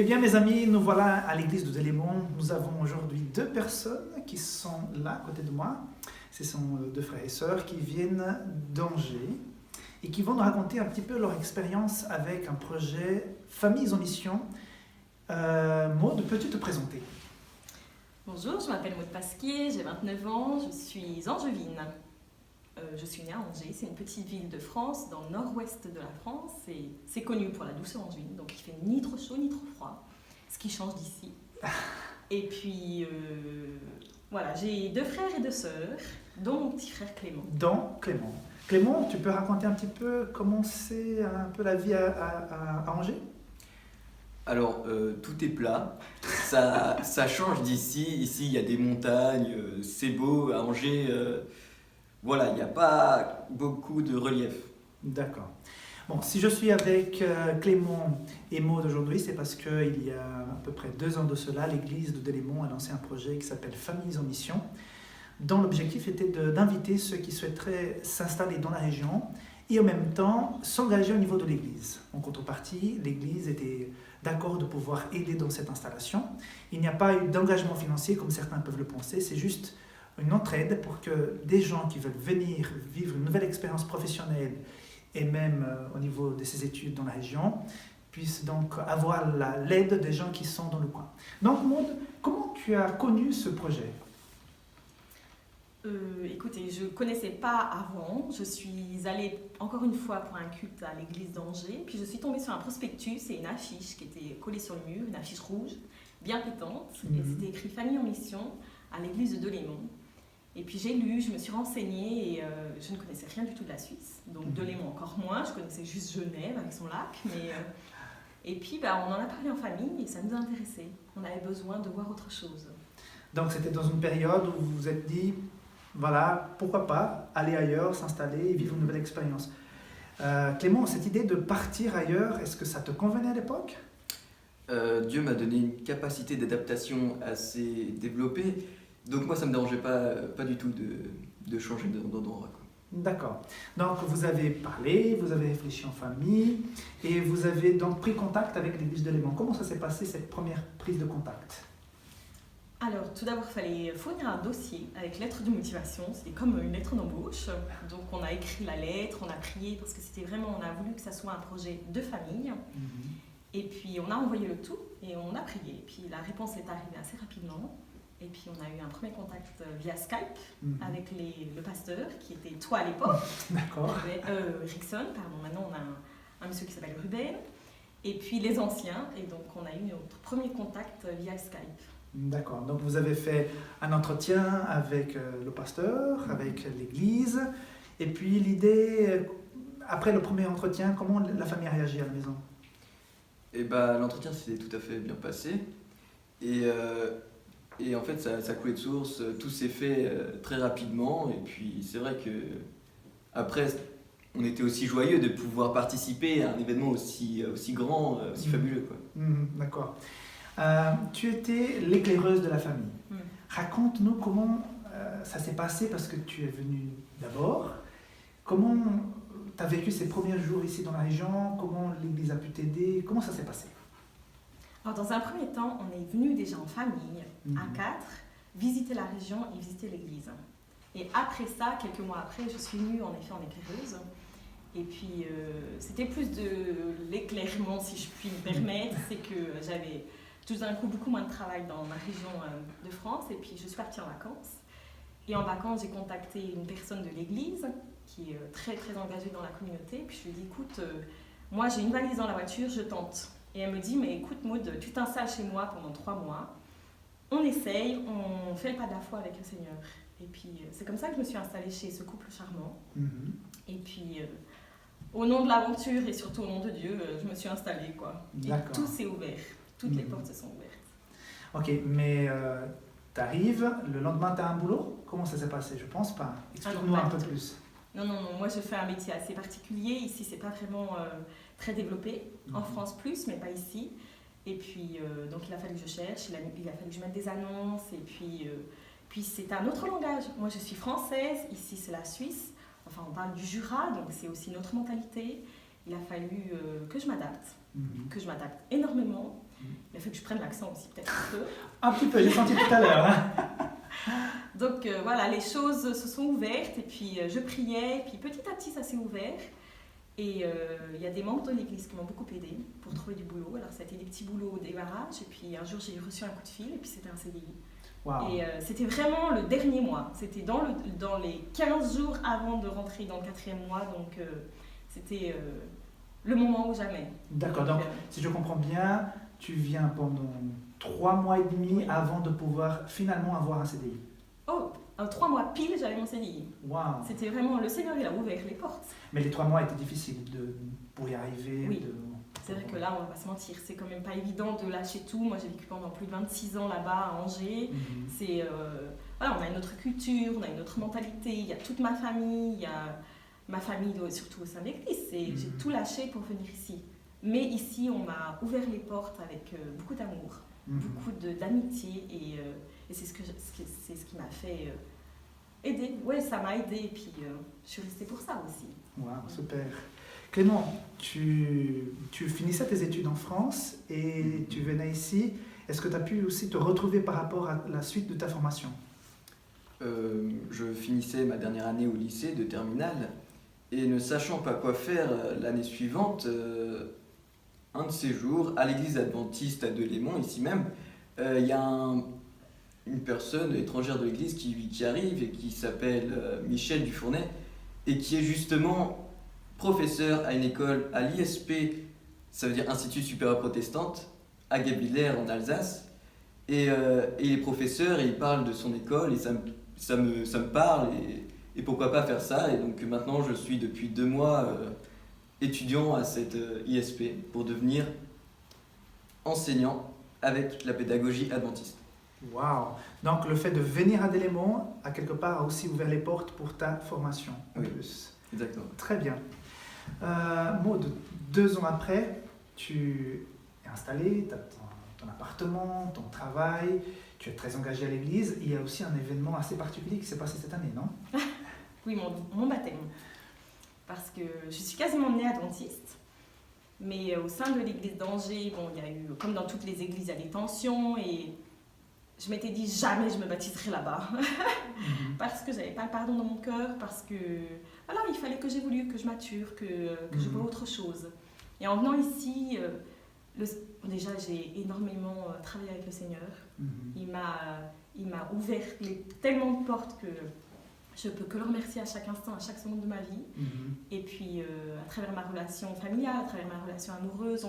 Eh bien, mes amis, nous voilà à l'église de Delémont. Nous avons aujourd'hui deux personnes qui sont là, à côté de moi. Ce sont deux frères et sœurs qui viennent d'Angers et qui vont nous raconter un petit peu leur expérience avec un projet Familles en Mission. Maud, peux-tu te présenter? Bonjour, je m'appelle Maud Pasquier, j'ai 29 ans, je suis angevine. Je suis née à Angers, c'est une petite ville de France, dans le nord-ouest de la France, et c'est connu pour la douceur angevine, donc il fait ni trop chaud ni trop froid, ce qui change d'ici. Et puis, voilà, j'ai deux frères et deux sœurs, dont mon petit frère Clément. Clément. Clément, tu peux raconter un petit peu comment c'est un peu la vie à Angers? Alors, tout est plat, ça change d'ici. Ici, il y a des montagnes, c'est beau. À Angers, voilà, il n'y a pas beaucoup de relief. D'accord. Bon, si je suis avec Clément et Maud aujourd'hui, c'est parce qu'il y a à peu près 2 ans de cela, l'église de Delémont a lancé un projet qui s'appelle Familles en Mission, dont l'objectif était d'inviter ceux qui souhaiteraient s'installer dans la région et en même temps s'engager au niveau de l'église. En contrepartie, l'église était d'accord de pouvoir aider dans cette installation. Il n'y a pas eu d'engagement financier comme certains peuvent le penser, c'est juste une entraide pour que des gens qui veulent venir vivre une nouvelle expérience professionnelle et même au niveau de ses études dans la région, puissent donc avoir l'aide des gens qui sont dans le coin. Donc Maud, comment tu as connu ce projet? Écoutez, je ne connaissais pas avant, je suis allée encore une fois pour un culte à l'église d'Angers, puis je suis tombée sur un prospectus et une affiche qui était collée sur le mur, une affiche rouge, bien pétante, et c'était écrit Famille en Mission à l'église de Delémont. Et puis j'ai lu, je me suis renseignée et je ne connaissais rien du tout de la Suisse, donc Delémont encore moins, je connaissais juste Genève avec son lac, mais... Et puis on en a parlé en famille et ça nous a intéressés, on avait besoin de voir autre chose. Donc c'était dans une période où vous vous êtes dit, voilà, pourquoi pas aller ailleurs, s'installer et vivre une nouvelle expérience. Clément, cette idée de partir ailleurs, est-ce que ça te convenait à l'époque? Dieu m'a donné une capacité d'adaptation assez développée, donc moi ça ne me dérangeait pas du tout de changer d'endroit. D'accord. Donc vous avez parlé, vous avez réfléchi en famille et vous avez donc pris contact avec l'église de Delémont. Comment ça s'est passé cette première prise de contact? Alors, tout d'abord, il fallait fournir un dossier avec lettre de motivation. C'était comme une lettre d'embauche. Donc, on a écrit la lettre, on a prié parce que c'était vraiment, on a voulu que ça soit un projet de famille. Et puis, on a envoyé le tout et on a prié. Et puis, la réponse est arrivée assez rapidement. Et puis, on a eu un premier contact via Skype avec le pasteur qui était toi à l'époque. D'accord. Rickson, pardon. Maintenant, on a un monsieur qui s'appelle Ruben. Et puis, les anciens. Et donc, on a eu notre premier contact via Skype. D'accord, donc vous avez fait un entretien avec le pasteur, avec l'église, et puis l'idée, après le premier entretien, comment la famille a réagi à la maison? Et l'entretien s'est tout à fait bien passé, et en fait ça coulait de source, tout s'est fait très rapidement, et puis c'est vrai que après on était aussi joyeux de pouvoir participer à un événement aussi grand, aussi fabuleux, quoi. D'accord. Tu étais l'éclaireuse de la famille. Raconte-nous comment ça s'est passé parce que tu es venue d'abord. Comment tu as vécu ces premiers jours ici dans la région? Comment l'église a pu t'aider? Comment ça s'est passé? Alors, dans un premier temps, on est venu déjà en famille, à 4, visiter la région et visiter l'église. Et après ça, quelques mois après, je suis venue en effet en éclaireuse. Et puis, c'était plus de l'éclairement, si je puis me permettre. C'est que j'avais tout d'un coup beaucoup moins de travail dans ma région de France. Et puis, je suis partie en vacances. Et en vacances, j'ai contacté une personne de l'église qui est très, très engagée dans la communauté. Puis, je lui ai dit, écoute, moi, j'ai une valise dans la voiture, je tente. Et elle me dit, mais écoute Maud, tu t'installes chez moi pendant 3 mois. On essaye, on fait le pas de la foi avec le Seigneur. Et puis, c'est comme ça que je me suis installée chez ce couple charmant. Et puis... au nom de l'aventure et surtout au nom de Dieu, je me suis installée, quoi. Et tout s'est ouvert. Toutes les portes se sont ouvertes. Ok, mais tu arrives, le lendemain tu as un boulot? Comment ça s'est passé? Je pense pas. Explique-nous un peu plus. Non, moi je fais un métier assez particulier. Ici, c'est pas vraiment très développé. En France plus, mais pas ici. Et puis, donc il a fallu que je cherche, il a fallu que je mette des annonces. Et puis c'est un autre langage. Moi, je suis française, ici c'est la Suisse. Enfin, on parle du Jura, donc c'est aussi notre mentalité. Il a fallu que je m'adapte énormément. Il a fallu que je prenne l'accent aussi, peut-être un peu. Un petit peu, j'ai senti tout à l'heure. Hein. Donc voilà, les choses se sont ouvertes et puis je priais, et puis petit à petit ça s'est ouvert. Et il y a des membres de l'église qui m'ont beaucoup aidé pour trouver du boulot. Alors ça a été des petits boulots au démarrage et puis un jour j'ai reçu un coup de fil et puis c'était un CDI. Wow. Et c'était vraiment le dernier mois, c'était dans les 15 jours avant de rentrer dans le 4e mois, donc c'était le moment ou jamais. D'accord, donc si je comprends bien, tu viens pendant 3 mois et demi avant de pouvoir finalement avoir un CDI. Oh, 3 mois pile, j'avais mon CDI. Wow. C'était vraiment, le Seigneur, il a ouvert les portes. Mais les 3 mois étaient difficiles pour y arriver. Oui. C'est vrai que là, on va pas se mentir, c'est quand même pas évident de lâcher tout. Moi, j'ai vécu pendant plus de 26 ans là-bas à Angers. C'est, voilà, on a une autre culture, on a une autre mentalité. Il y a toute ma famille, il y a ma famille surtout au sein de l'église. J'ai tout lâché pour venir ici. Mais ici, on m'a ouvert les portes avec beaucoup d'amour, beaucoup d'amitié et c'est ce qui m'a fait aider. Ouais, ça m'a aidé et puis je suis restée pour ça aussi. Wow, super. Clément, tu finissais tes études en France et tu venais ici. Est-ce que tu as pu aussi te retrouver par rapport à la suite de ta formation? Je finissais ma dernière année au lycée de terminale et ne sachant pas quoi faire l'année suivante, un de ces jours, à l'église adventiste à Delémont, ici même, il y a une personne étrangère de l'église qui arrive et qui s'appelle Michel Dufournet et qui est justement professeur à une école à l'ISP, ça veut dire Institut Supérieur Protestante, à Guebwiller en Alsace. Et il est professeur et il parle de son école et ça me parle et pourquoi pas faire ça. Et donc maintenant je suis depuis 2 mois étudiant à cette ISP pour devenir enseignant avec la pédagogie adventiste. Waouh! Donc le fait de venir à Delémont a quelque part aussi ouvert les portes pour ta formation en plus. Exactement. Très bien. Maud, 2 ans après, tu es installé, tu as ton appartement, ton travail, tu es très engagé à l'église. Il y a aussi un événement assez particulier qui s'est passé cette année, non? Oui, mon baptême. Parce que je suis quasiment née adventiste, mais au sein de l'église d'Angers, bon, il y a eu, comme dans toutes les églises, il y a des tensions et je m'étais dit jamais je me baptiserai là-bas. Parce que j'avais pas le pardon dans mon cœur, parce que voilà, il fallait que j'évolue, que je mature, que je vois autre chose. Et en venant ici, déjà j'ai énormément travaillé avec le Seigneur. Il m'a ouvert tellement de portes que je peux que le remercier à chaque instant, à chaque seconde de ma vie. Et puis à travers ma relation familiale, à travers ma relation amoureuse,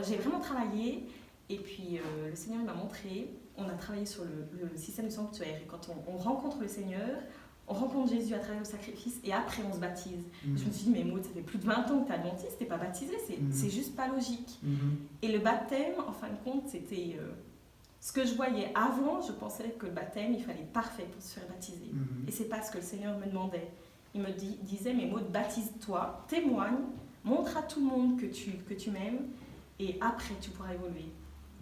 j'ai vraiment travaillé. Et puis le Seigneur m'a montré, on a travaillé sur le système du sanctuaire. Et quand on rencontre le Seigneur, on rencontre Jésus à travers le sacrifice et après on se baptise. Je me suis dit, mais Maud, ça fait plus de 20 ans que tu es adventiste, tu n'es pas baptisée, c'est juste pas logique. Et le baptême, en fin de compte, c'était ce que je voyais avant. Je pensais que le baptême, il fallait parfait pour se faire baptiser. Et c'est pas ce que le Seigneur me demandait. Il me disait, mais Maud, baptise-toi, témoigne, montre à tout le monde que tu m'aimes et après tu pourras évoluer.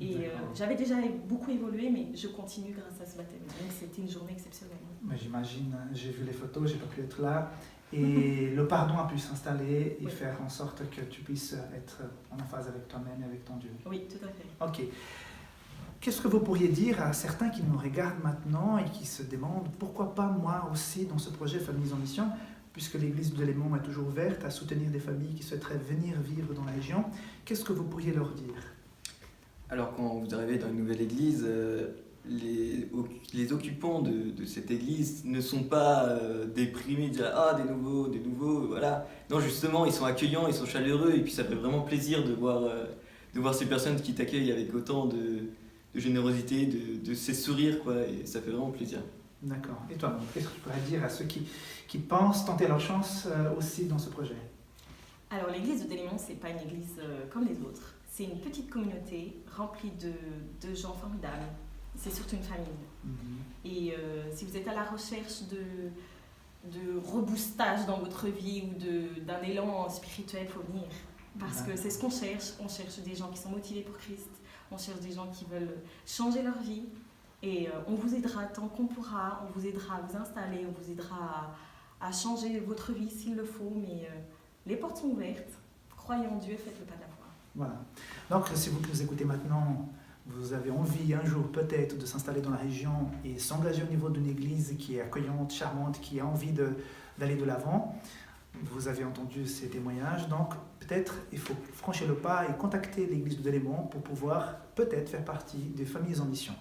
Et j'avais déjà beaucoup évolué, mais je continue grâce à ce baptême. Donc c'était une journée exceptionnelle. Mais j'imagine, j'ai vu les photos, j'ai pas pu être là. Et le pardon a pu s'installer et faire en sorte que tu puisses être en phase avec toi-même et avec ton Dieu. Oui, tout à fait. Ok. Qu'est-ce que vous pourriez dire à certains qui nous regardent maintenant et qui se demandent pourquoi pas moi aussi dans ce projet Familles en Mission, puisque l'église de Delémont est toujours ouverte à soutenir des familles qui souhaiteraient venir vivre dans la région. Qu'est-ce que vous pourriez leur dire? Alors quand vous arrivez dans une nouvelle église, les occupants de cette église ne sont pas déprimés, dire ah des nouveaux, voilà. Non, justement, ils sont accueillants, ils sont chaleureux et puis ça fait vraiment plaisir de voir ces personnes qui t'accueillent avec autant de générosité, de ces sourires, quoi, et ça fait vraiment plaisir. D'accord. Et toi, qu'est-ce que tu pourrais dire à ceux qui pensent tenter leur chance aussi dans ce projet? Alors l'église de Delémont, c'est pas une église comme les autres. C'est une petite communauté remplie de gens formidables. C'est surtout une famille. Et si vous êtes à la recherche de reboostage dans votre vie ou d'un élan spirituel, il faut venir. Parce que c'est ce qu'on cherche. On cherche des gens qui sont motivés pour Christ. On cherche des gens qui veulent changer leur vie. Et on vous aidera tant qu'on pourra. On vous aidera à vous installer. On vous aidera à changer votre vie s'il le faut. Mais les portes sont ouvertes. Croyez en Dieu, faites le pas de la foi. Voilà. Donc, si vous qui nous écoutez maintenant, vous avez envie un jour peut-être de s'installer dans la région et s'engager au niveau d'une église qui est accueillante, charmante, qui a envie d'aller de l'avant, vous avez entendu ces témoignages, donc peut-être il faut franchir le pas et contacter l'église de Delémont pour pouvoir peut-être faire partie des familles en mission.